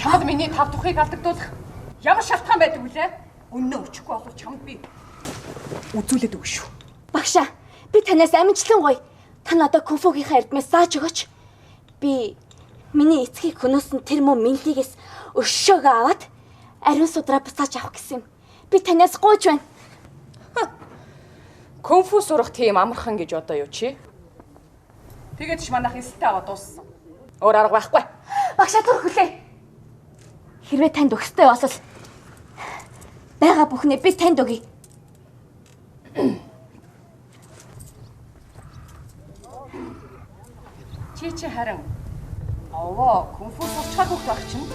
Чамд миний тав тухыг алдагдуулах ямар шалтгаан байдаг вүлээ? Үнэн өчөхгүй болов чамд би үзүүлээд өгнө шүү. Багшаа, би танаас амжилтлан гоё. Та надад кунфугийнхаа эрдмээс зааж өгөөч. Би миний эцгийг хөнөөсөн тэр мөн Минлигээс өшөөгөө аваад ариун судраа буцааж авах гэсэн юм. Би танаас гуйж байна. Кунфу сурах тийм амархан гэж одоо юу чи? Тэгээд ч манайх эсэлтэй аваад дууссан. Өөр арга байхгүй. Багшаа түр хүлээ. Хэрвээ танд өгстэй бол байгаа бүхнээ би танд өгье. Чи харин овоо кунфу сурчаад хөх байх чинь.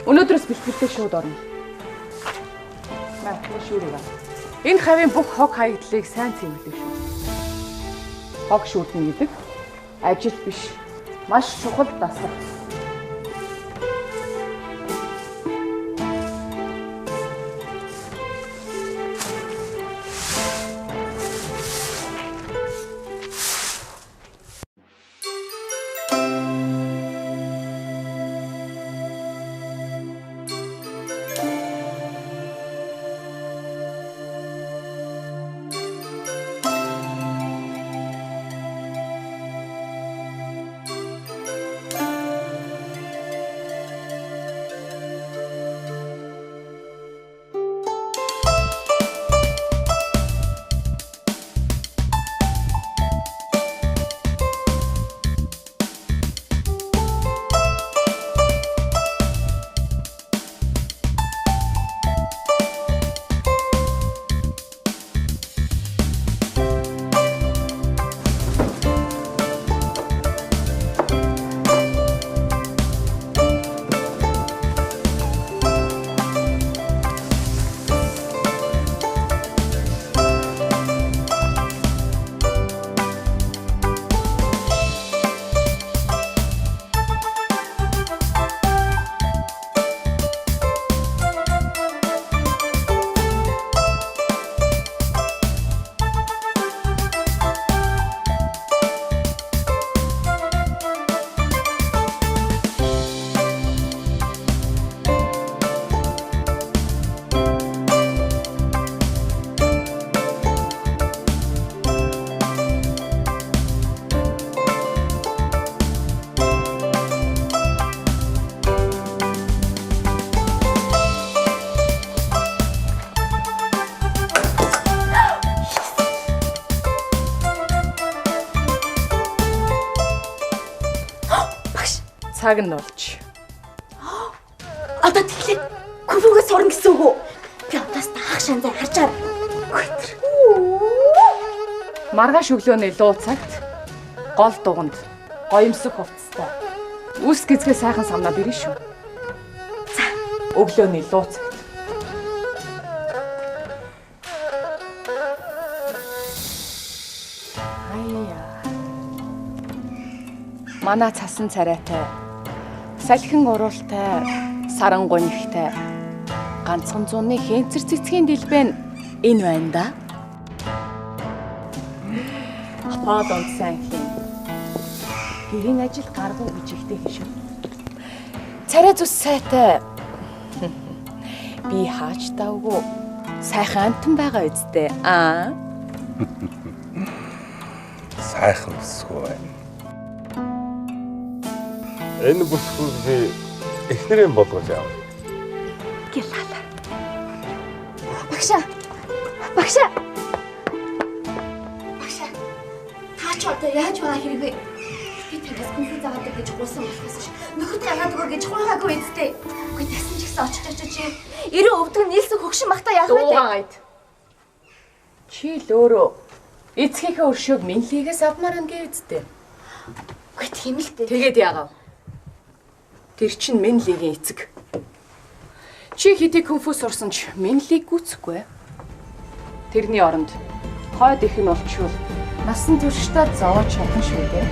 Өнөөдрөөс бэлтгэлтэй шууд орно. Маа шүүрээ. Энэ хавийн бүх хог хаягдлыг сайн цэвэрлэв шүү. Хог шүүртэн гэдэг ажил биш, маш чухал дасгал. Цаг нь болж. Одоо тэгэхээр кунфугээс сурна гэсэн үг үү? Би одоос таах шанзаа харж байгаа. Хөөтөр. Маргааш өглөөний луу цагт гол дуганд гоёмсог хувцастай. Үс гизгээ сайхан самнаад ирнэ шүү. За, өглөөний луу цагт. Манай цасан царайтай, салхин уруултай, сарангуй нэгтэй ганцхан зууны хэнцэр цэцгийн дэлбэн энэ байна да. Апаад онцсан хин. Гэрийн ажил гаргуу гэж ихтэй хишв. Царай зүс сайтай. Би хаач давгүй сайхан амтан байгаа үсттэй. Аа. Сайхан өсгөө байна. Энэ бүсгүйг эхнэрийн болгож яав. гэлээ. Багшаа. Багшаа. Багшаа. Таач одоо яаж байгаа хэрэг вэ? Би танаас кунфу заадаг гэж гуйсан болохоос ш. Нөхөд яагаад өгөө гэж гуйгаагүй үсттэй. Үгүй тасан ч гэсэн очиж 90 өвдөг нийлсэн хөгшин махта яах вэ? Дуугайд. Чи л өөрөө эцгийнхээ өршөөг Минлигээс авмаар анги үсттэй. Үгүй тийм л дээ. Тэгээд яагав? Тэр чинь Минлигийн эцэг. Чи хэдий кунфу сурсан ч Минлиг гүцэхгүй. Тэрний оронд хойд их нь болчихвол насан туршдаа зовоож чадна шүү дээ.